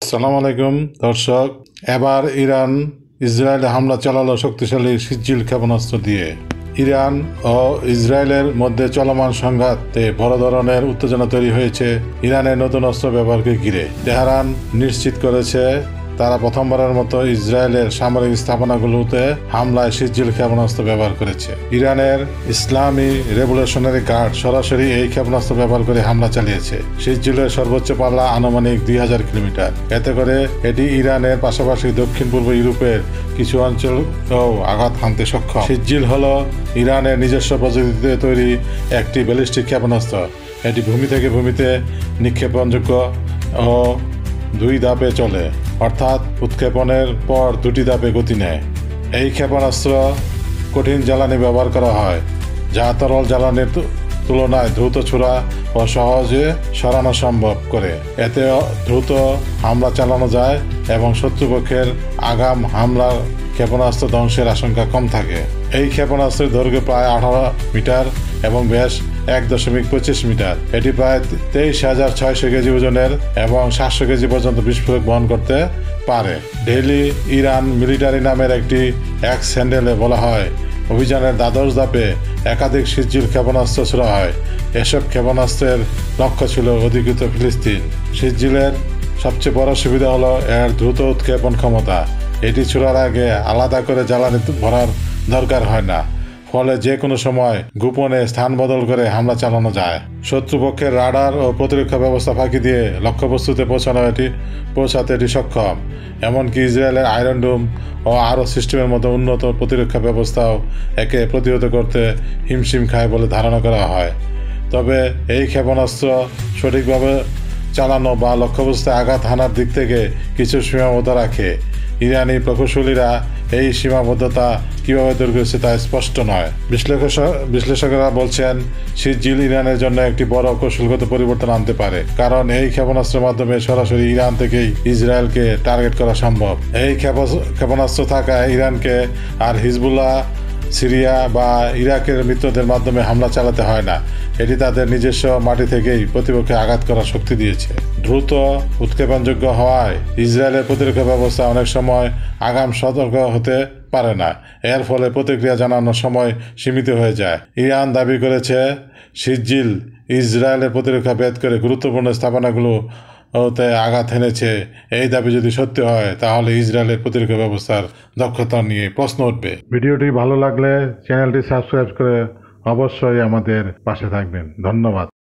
আসসালামু আলাইকুম দর্শক। এবার ইরান ইসরায়েলে হামলা চালালো শক্তিশালী সিজ্জিল ক্ষেপণাস্ত্র দিয়ে। ইরান ও ইসরায়েলের মধ্যে চলমান সংঘাতে বড় ধরনের উত্তেজনা তৈরি হয়েছে ইরানের নতুন অস্ত্র ব্যবহারকে ঘিরে। তেহরান নিশ্চিত করেছে তারা প্রথমবারের মতো ইসরায়েলের সামরিক স্থাপনাগুলোতে হামলায় সিজ্জিল ক্ষেপণাস্ত্র ব্যবহার করেছে। ইরানের ইসলামী রেভলিউশনারি গার্ড সরাসরি এই ক্ষেপণাস্ত্র ব্যবহার করে হামলা চালিয়েছে। সিজ্জিলের সর্বোচ্চ পাল্লা আনুমানিক 2000 কিলোমিটার। এতে করে এটি ইরানের পাশাপাশি দক্ষিণ পূর্ব ইউরোপের কিছু অঞ্চলকেও আঘাত হানতে সক্ষম। সিজ্জিল হল ইরানের নিজস্ব প্রযুক্তিতে তৈরি একটি ব্যালিস্টিক ক্ষেপণাস্ত্র। এটি ভূমি থেকে ভূমিতে নিক্ষেপণযোগ্য ও 2 ধাপে চলে, অর্থাৎ উৎক্ষেপণের পর 2টি ধাপে গতি নেয়। এই ক্ষেপণাস্ত্র কঠিন জ্বালানি ব্যবহার করা হয়, যা তরল জ্বালানির তুলনায় দ্রুত ছোড়া ও সহজে সরানো সম্ভব করে। এতে দ্রুত হামলা চালানো যায় এবং শত্রুপক্ষের আগাম হামলার ক্ষেপণাস্ত্র ধ্বংসের আশঙ্কা কম থাকে। এই ক্ষেপণাস্ত্রের দৈর্ঘ্য প্রায় 18 মিটার এবং ব্যাস 1.25 মিটার। এটি প্রায় 23,600 কেজি ওজনের এবং 700 কেজি পর্যন্ত বিস্ফোরক বহন করতে পারে। ডেইলি ইরান মিলিটারি নামের একটি এক্স হ্যান্ডেলে বলা হয়, অভিযানের দ্বাদশ ধাপে একাধিক সিজ্জিল ক্ষেপণাস্ত্র ছোড়া হয়। এসব ক্ষেপণাস্ত্রের লক্ষ্য ছিল অধিকৃত ফিলিস্তিন। সিজ্জিলের সবচেয়ে বড় সুবিধা হলো এর দ্রুত উৎক্ষেপণ ক্ষমতা। এটি ছোড়ার আগে আলাদা করে জ্বালানি ভরার দরকার হয় না, ফলে যে কোনো সময় গোপনে স্থান বদল করে হামলা চালানো যায়। শত্রুপক্ষের রাডার ও প্রতিরক্ষা ব্যবস্থা ফাঁকি দিয়ে লক্ষ্যবস্তুতে পৌঁছাতে এটি সক্ষম। এমনকি ইসরায়েলের আয়রন ডোম ও আরও সিস্টেমের মতো উন্নত প্রতিরক্ষা ব্যবস্থাও একে প্রতিহত করতে হিমশিম খায় বলে ধারণা করা হয়। তবে এই ক্ষেপণাস্ত্র সঠিকভাবে চালানো বা লক্ষ্যবস্তুতে আঘাত হানার দিক থেকে কিছু সীমাবদ্ধতা রাখে। ইরানি প্রকৌশলীরা এই সীমাবদ্ধতা কীভাবে দূর করেছে তা স্পষ্ট নয়। বিশ্লেষকরা বলছেন, সিজ্জিল ইরানের জন্য একটি বড় কৌশলগত পরিবর্তন আনতে পারে, কারণ এই ক্ষেপণাস্ত্রের মাধ্যমে সরাসরি ইরান থেকেই ইসরায়েলকে টার্গেট করা সম্ভব। এই ক্ষেপণাস্ত্র থাকায় ইরানকে আর হিজবুল্লাহ, সিরিয়া বা ইরাকের মিত্রদের মাধ্যমে হামলা চালাতে হয় না। এটি তাদের নিজস্ব মাটি থেকেই প্রতিপক্ষে আঘাত করার শক্তি দিয়েছে। দ্রুত উৎক্ষেপণযোগ্য হওয়ায় ইসরায়েলের প্রতিরক্ষা ব্যবস্থা অনেক সময় আগাম সতর্ক হতে পারে না। এর ফলে প্রতিক্রিয়া জানানোর সময় সীমিত হয়ে যায়। ইরান দাবি করেছে, সিজ্জিল ইসরায়েলের প্রতিরক্ষা ভেদ করে গুরুত্বপূর্ণ স্থাপনাগুলোতে আঘাত এনেছে। এই দাবি যদি সত্যি হয়, তাহলে ইসরায়েলের প্রতিরক্ষা ব্যবস্থার দক্ষতা নিয়ে প্রশ্ন উঠবে। ভিডিওটি ভালো লাগলে চ্যানেলটি সাবস্ক্রাইব করে অবশ্যই আমাদের পাশে থাকবেন। ধন্যবাদ।